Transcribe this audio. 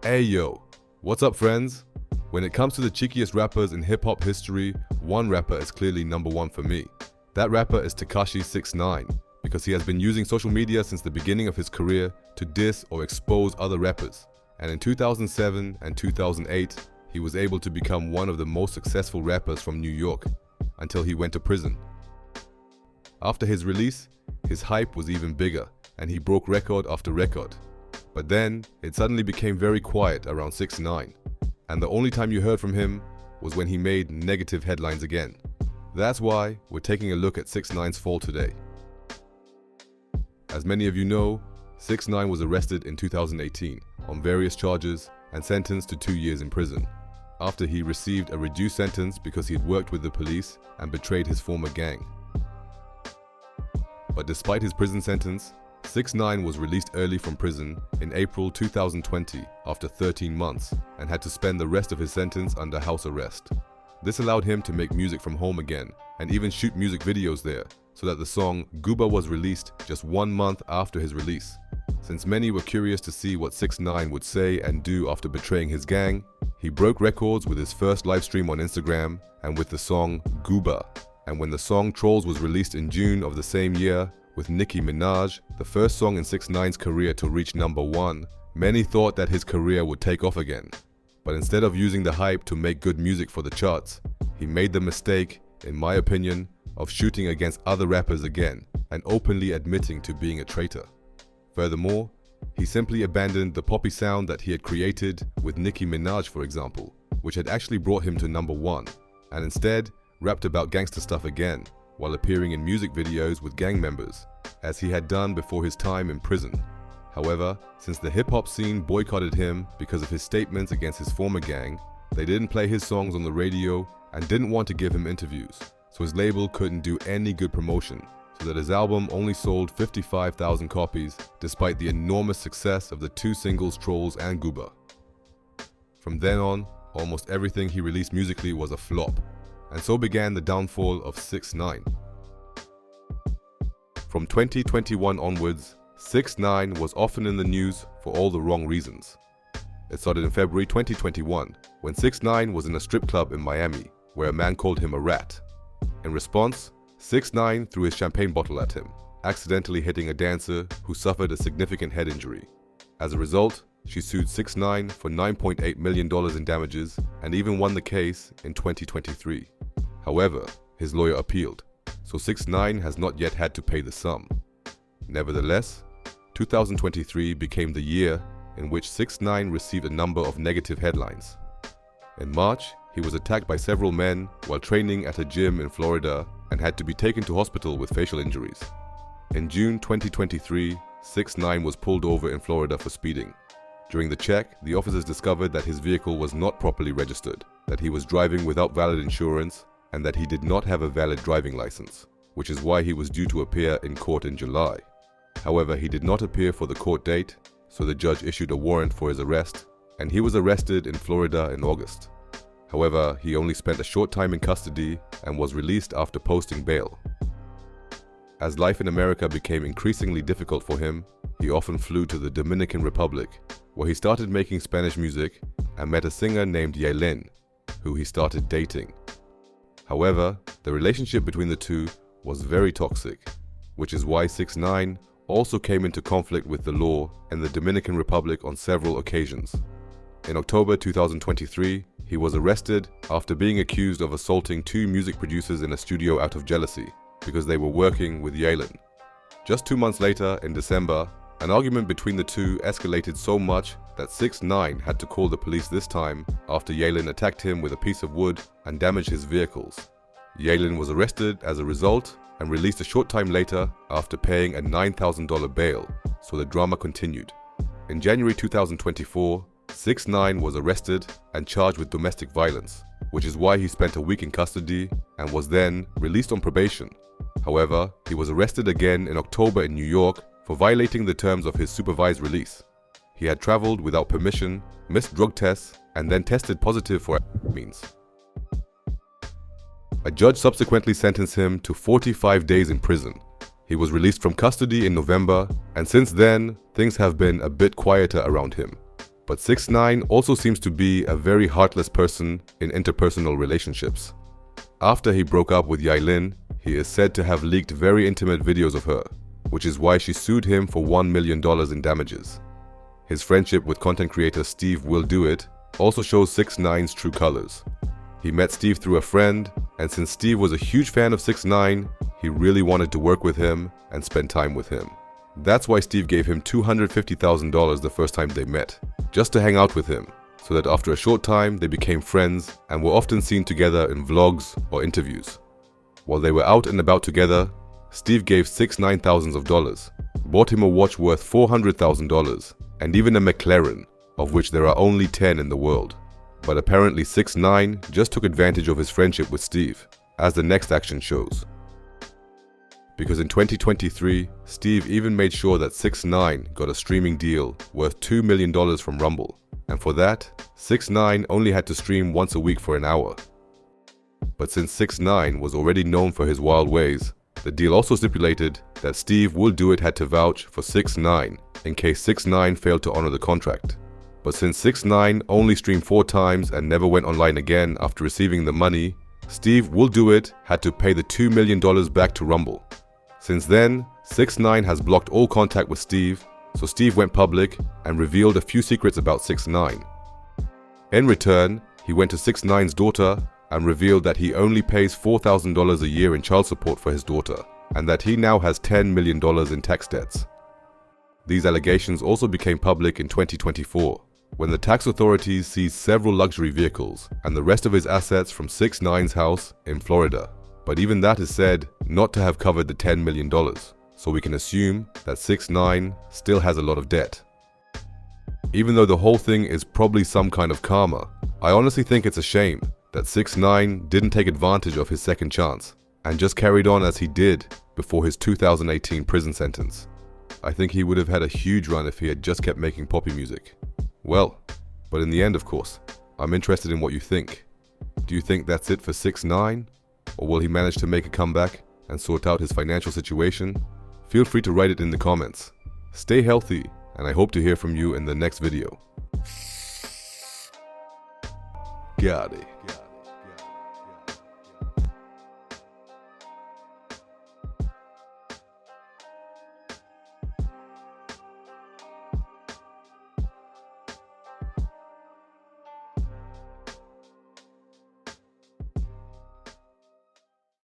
Hey yo, what's up friends? When it comes to the cheekiest rappers in hip-hop history, one rapper is clearly number one for me. That rapper is Tekashi 6ix9ine, because he has been using social media since the beginning of his career to diss or expose other rappers. And in 2007 and 2008, he was able to become one of the most successful rappers from New York, until he went to prison. After his release, his hype was even bigger, and he broke record after record. But then, it suddenly became very quiet around 6ix9ine, and the only time you heard from him was when he made negative headlines again. That's why we're taking a look at 6ix9ine's fall today. As many of you know, 6ix9ine was arrested in 2018 on various charges and sentenced to 2 years in prison, after he received a reduced sentence because he had worked with the police and betrayed his former gang. But despite his prison sentence, 6ix9ine was released early from prison in April 2020 after 13 months and had to spend the rest of his sentence under house arrest. This allowed him to make music from home again and even shoot music videos there, so that the song Gooba was released just 1 month after his release. Since many were curious to see what 6ix9ine would say and do after betraying his gang, he broke records with his first live stream on Instagram and with the song Gooba. And when the song Trolls was released in June of the same year with Nicki Minaj, the first song in 6ix9ine's career to reach #1, many thought that his career would take off again. But instead of using the hype to make good music for the charts, he made the mistake, in my opinion, of shooting against other rappers again and openly admitting to being a traitor. Furthermore, he simply abandoned the poppy sound that he had created with Nicki Minaj, for example, which had actually brought him to #1, and instead rapped about gangster stuff again, while appearing in music videos with gang members, as he had done before his time in prison. However, since the hip-hop scene boycotted him because of his statements against his former gang, they didn't play his songs on the radio and didn't want to give him interviews, so his label couldn't do any good promotion, so that his album only sold 55,000 copies despite the enormous success of the 2 singles Trolls and Gooba. From then on, almost everything he released musically was a flop, and so began the downfall of 6ix9ine. From 2021 onwards, 6ix9ine was often in the news for all the wrong reasons. It started in February 2021, when 6ix9ine was in a strip club in Miami, where a man called him a rat. In response, 6ix9ine threw his champagne bottle at him, accidentally hitting a dancer who suffered a significant head injury. As a result, she sued 6ix9ine for $9.8 million in damages and even won the case in 2023. However, his lawyer appealed, so 6ix9ine has not yet had to pay the sum. Nevertheless, 2023 became the year in which 6ix9ine received a number of negative headlines. In March, he was attacked by several men while training at a gym in Florida and had to be taken to hospital with facial injuries. In June 2023, 6ix9ine was pulled over in Florida for speeding. During the check, the officers discovered that his vehicle was not properly registered, that he was driving without valid insurance, and that he did not have a valid driving license, which is why he was due to appear in court in July. However, he did not appear for the court date, so the judge issued a warrant for his arrest, and he was arrested in Florida in August. However, he only spent a short time in custody and was released after posting bail. As life in America became increasingly difficult for him, he often flew to the Dominican Republic, where he started making Spanish music and met a singer named Yailin, who he started dating. However, the relationship between the two was very toxic, which is why 6ix9ine also came into conflict with the law in the Dominican Republic on several occasions. In October 2023, he was arrested after being accused of assaulting 2 music producers in a studio out of jealousy because they were working with Yailin. Just 2 months later, in December, an argument between the two escalated so much that 6ix9ine had to call the police this time after Yailin attacked him with a piece of wood and damaged his vehicles. Yailin was arrested as a result and released a short time later after paying a $9,000 bail, so the drama continued. In January 2024, 6ix9ine was arrested and charged with domestic violence, which is why he spent a week in custody and was then released on probation. However, he was arrested again in October in New York for violating the terms of his supervised release. He had traveled without permission, missed drug tests, and then tested positive for means. A judge subsequently sentenced him to 45 days in prison. He was released from custody in November, and since then, things have been a bit quieter around him. But 6ix9ine also seems to be a very heartless person in interpersonal relationships. After he broke up with Yailin, he is said to have leaked very intimate videos of her, which is why she sued him for $1 million in damages. His friendship with content creator Steve Will Do It also shows 6ix9ine's true colors. He met Steve through a friend, and since Steve was a huge fan of 6ix9ine, he really wanted to work with him and spend time with him. That's why Steve gave him $250,000 the first time they met, just to hang out with him, so that after a short time they became friends and were often seen together in vlogs or interviews. While they were out and about together, Steve gave 6ix9ine thousands of dollars, bought him a watch worth $400,000, and even a McLaren, of which there are only 10 in the world. But apparently 6ix9ine just took advantage of his friendship with Steve, as the next action shows. Because in 2023, Steve even made sure that 6ix9ine got a streaming deal worth $2 million from Rumble, and for that, 6ix9ine only had to stream once a week for an hour. But since 6ix9ine was already known for his wild ways, the deal also stipulated that Steve Will Do It had to vouch for 6ix9ine in case 6ix9ine failed to honor the contract. But since 6ix9ine only streamed 4 times and never went online again after receiving the money, Steve Will Do It had to pay the $2 million back to Rumble. Since then, 6ix9ine has blocked all contact with Steve, so Steve went public and revealed a few secrets about 6ix9ine. In return, he went to 6ix9ine's daughter and revealed that he only pays $4,000 a year in child support for his daughter, and that he now has $10 million in tax debts. These allegations also became public in 2024, when the tax authorities seized several luxury vehicles and the rest of his assets from 6ix9ine's house in Florida. But even that is said not to have covered the $10 million, so we can assume that 6ix9ine still has a lot of debt. Even though the whole thing is probably some kind of karma, I honestly think it's a shame that 6ix9ine didn't take advantage of his second chance and just carried on as he did before his 2018 prison sentence. I think he would have had a huge run if he had just kept making poppy music. Well, but in the end, of course, I'm interested in what you think. Do you think that's it for 6ix9ine? Or will he manage to make a comeback and sort out his financial situation? Feel free to write it in the comments. Stay healthy, and I hope to hear from you in the next video. Bugatty.